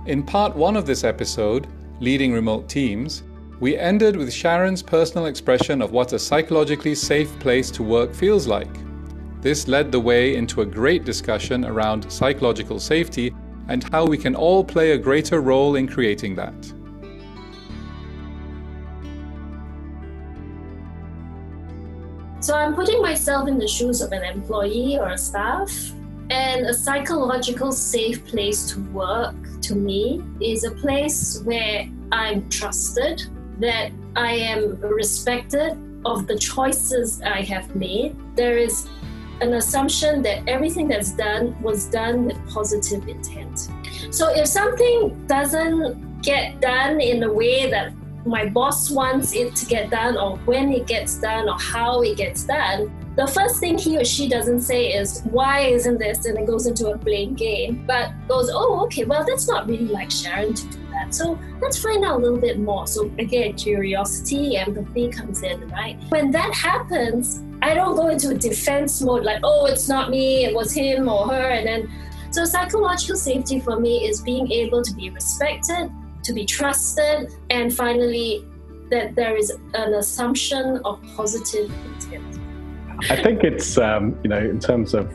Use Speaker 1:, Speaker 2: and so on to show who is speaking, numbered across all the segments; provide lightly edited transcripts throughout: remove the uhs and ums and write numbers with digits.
Speaker 1: In part 1 of this episode, Leading Remote Teams, we ended with Sharon's personal expression of what a psychologically safe place to work feels like. This led the way into a great discussion around psychological safety and how we can all play a greater role in creating that.
Speaker 2: So I'm putting myself in the shoes of an employee or a staff, and a psychological safe place to work, to me, is a place where I'm trusted, that I am respected of the choices I have made. There is an assumption that everything that's done was done with positive intent. So if something doesn't get done in the way that my boss wants it to get done, or when it gets done, or how it gets done, the first thing he or she doesn't say is, why isn't this? And it goes into a blame game, but goes, oh, okay, well, that's not really like Sharon to do that. So let's find out a little bit more. So again, curiosity, empathy comes in, right? When that happens, I don't go into a defense mode like, oh, it's not me, it was him or her. And then, so psychological safety for me is being able to be respected, to be trusted, and finally, that there is an assumption of positive intent.
Speaker 3: I think it's, in terms of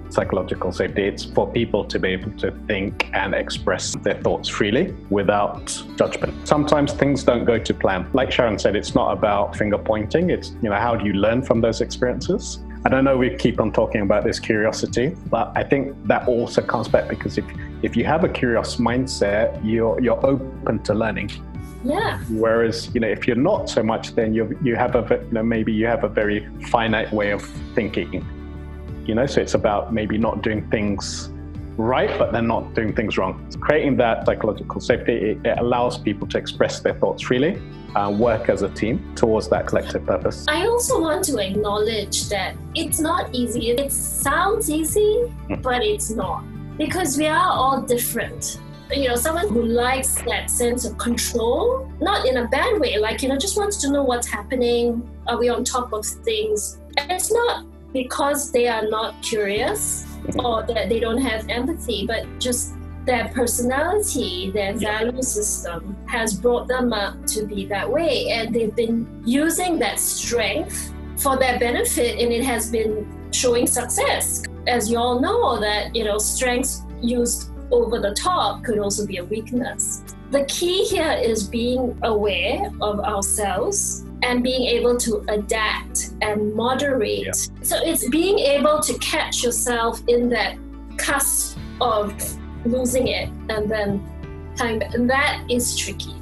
Speaker 3: psychological safety, it's for people to be able to think and express their thoughts freely without judgment. Sometimes things don't go to plan. Like Sharon said, it's not about finger pointing. It's, how do you learn from those experiences? I don't know, we keep on talking about this curiosity, but I think that also comes back because if you have a curious mindset, you're open to learning.
Speaker 2: Yeah.
Speaker 3: Whereas, if you're not so much, then you have maybe you have a very finite way of thinking. So it's about maybe not doing things right, but then not doing things wrong. Creating that psychological safety, it allows people to express their thoughts freely, work as a team towards that collective purpose.
Speaker 2: I also want to acknowledge that it's not easy. It sounds easy, but it's not. Because we are all different. Someone who likes that sense of control, not in a bad way, just wants to know what's happening. Are we on top of things? And it's not because they are not curious or that they don't have empathy, but just their personality, their value system has brought them up to be that way. And they've been using that strength for their benefit, and it has been showing success. As you all know, that, strengths used over the top could also be a weakness. The key here is being aware of ourselves and being able to adapt and moderate. Yeah. So it's being able to catch yourself in that cusp of losing it and then coming back. And that is tricky.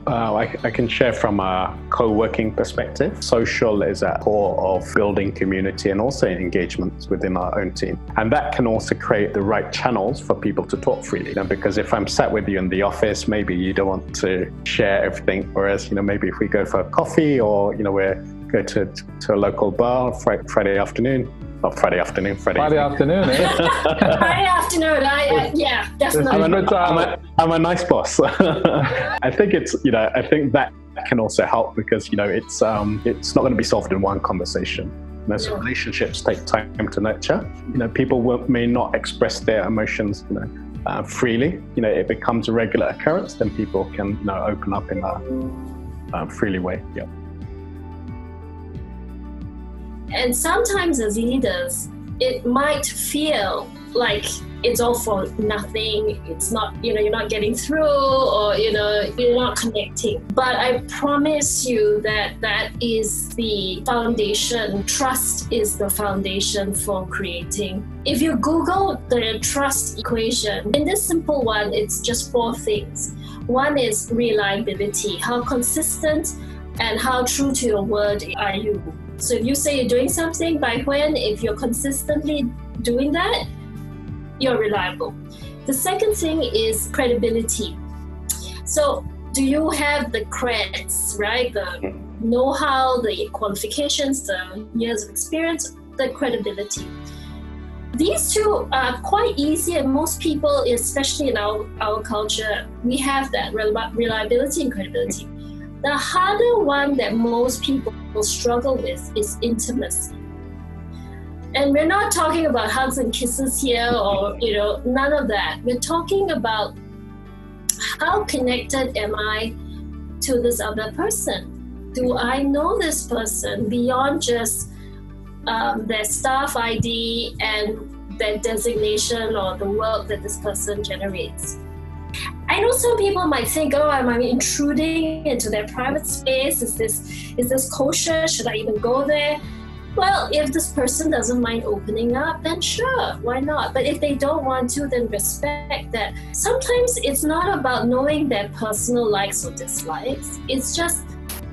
Speaker 3: I can share from a co-working perspective. Social is at the core of building community and also engagement within our own team. And that can also create the right channels for people to talk freely. Because if I'm sat with you in the office, maybe you don't want to share everything. Whereas, maybe if we go for a coffee or, we go to a local bar Friday afternoon. Not Friday afternoon,
Speaker 1: Friday afternoon, eh?
Speaker 2: Friday afternoon, yeah, definitely.
Speaker 3: I'm a nice boss. I think I think that can also help because, it's not going to be solved in one conversation. So relationships take time to nurture. People may not express their emotions, freely. It becomes a regular occurrence, then people can, open up in a freely way. Yeah.
Speaker 2: And sometimes as leaders, it might feel like it's all for nothing. It's not, you're not getting through or, you're not connecting. But I promise you that is the foundation. Trust is the foundation for creating. If you Google the trust equation, in this simple one, it's just 4 things. One is reliability. How consistent and how true to your word are you? So if you say you're doing something, by when, if you're consistently doing that, you're reliable. The second thing is credibility. So do you have the creds, right? The know-how, the qualifications, the years of experience, the credibility. These two are quite easy, and most people, especially in our culture, we have that reliability and credibility. The harder one that most people struggle with is intimacy. And we're not talking about hugs and kisses here or, none of that. We're talking about how connected am I to this other person? Do I know this person beyond just their staff ID and their designation or the work that this person generates? I know some people might think, oh, am I intruding into their private space? Is this kosher? Should I even go there? Well, if this person doesn't mind opening up, then sure, why not? But if they don't want to, then respect that. Sometimes it's not about knowing their personal likes or dislikes. It's just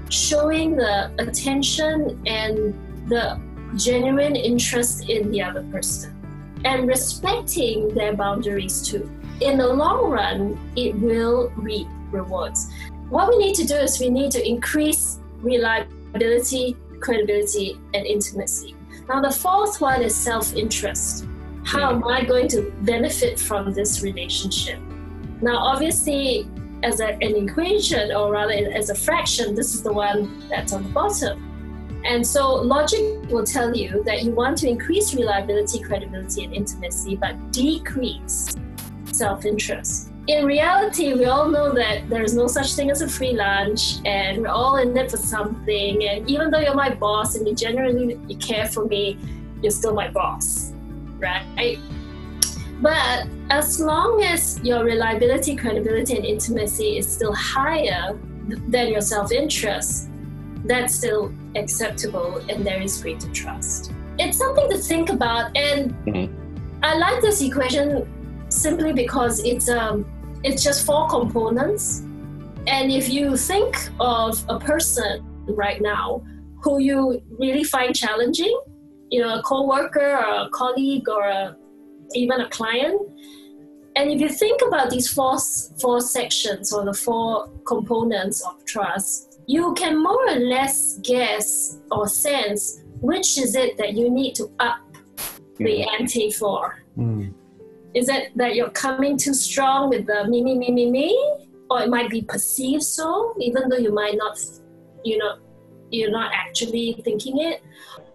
Speaker 2: showing the attention and the genuine interest in the other person and respecting their boundaries too. In the long run, it will reap rewards. What we need to do is we need to increase reliability, credibility, and intimacy. Now, the fourth one is self-interest. How am I going to benefit from this relationship? Now, obviously, as an equation, or rather as a fraction, this is the one that's on the bottom. And so logic will tell you that you want to increase reliability, credibility, and intimacy, but decrease self-interest. In reality, we all know that there is no such thing as a free lunch, and we're all in it for something. And even though you're my boss and you care for me, you're still my boss, right? But as long as your reliability, credibility, and intimacy is still higher than your self-interest, that's still acceptable, and there is greater trust. It's something to think about, and I like this equation simply because it's just 4 components. And if you think of a person right now who you really find challenging, a coworker or a colleague or even a client, and if you think about these four sections or the 4 components of trust, you can more or less guess or sense which is it that you need to up the ante for. Is it that you're coming too strong with the me? Or it might be perceived so, even though you might not, you're not actually thinking it.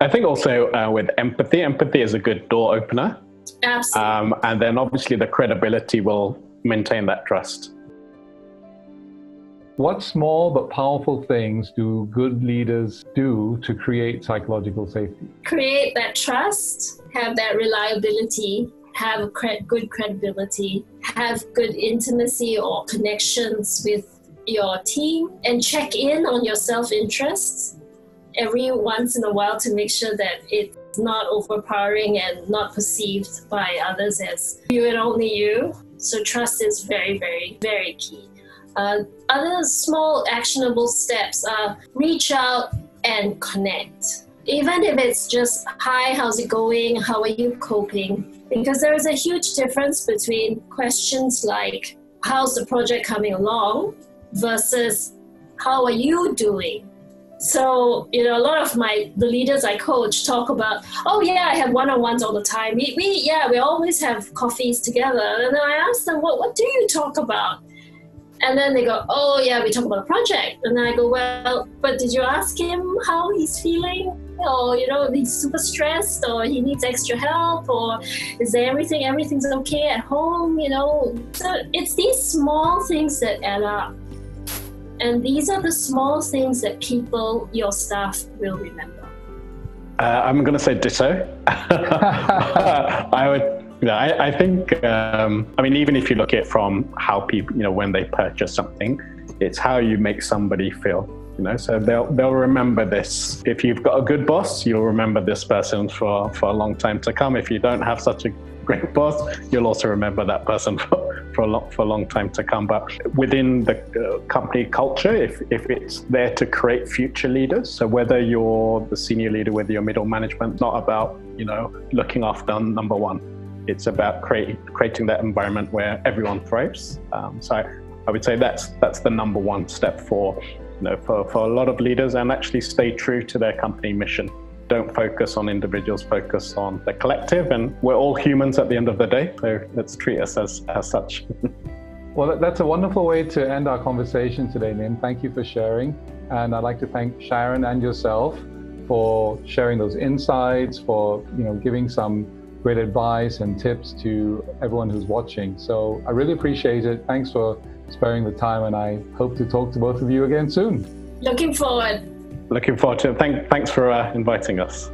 Speaker 3: I think also with empathy is a good door opener.
Speaker 2: Absolutely.
Speaker 3: And then obviously the credibility will maintain that trust.
Speaker 1: What small but powerful things do good leaders do to create psychological safety?
Speaker 2: Create that trust, have that reliability, have good credibility, have good intimacy or connections with your team, and check in on your self-interests every once in a while to make sure that it's not overpowering and not perceived by others as you and only you. So trust is very, very, very key. Other small actionable steps are reach out and connect. Even if it's just, hi, how's it going? How are you coping? Because there is a huge difference between questions like, how's the project coming along versus how are you doing? So, a lot of the leaders I coach talk about, oh yeah, I have one-on-ones all the time. We always have coffees together. And then I ask them, what do you talk about? And then they go, oh yeah, we talk about a project. And then I go, well, but did you ask him how he's feeling? Or, he's super stressed, or he needs extra help, or is there everything's okay at home, So it's these small things that add up. And these are the small things that your staff will remember.
Speaker 3: I'm going to say ditto. I think, even if you look at it from how people, when they purchase something, it's how you make somebody feel. So they'll remember this. If you've got a good boss, you'll remember this person for a long time to come. If you don't have such a great boss, you'll also remember that person for a long time to come. But within the company culture, if it's there to create future leaders, so whether you're the senior leader, whether you're middle management, not about looking after number one. It's about creating that environment where everyone thrives. So I would say that's the number one step for a lot of leaders, and actually stay true to their company mission. Don't focus on individuals, focus on the collective, and we're all humans at the end of the day, so let's treat us as such.
Speaker 1: Well, that's a wonderful way to end our conversation today, Nim. Thank you for sharing, and I'd like to thank Sharon and yourself for sharing those insights, for giving some great advice and tips to everyone who's watching. So I really appreciate it. Thanks for sparing the time, and I hope to talk to both of you again soon.
Speaker 2: Looking forward.
Speaker 3: Looking forward to it. Thanks for inviting us.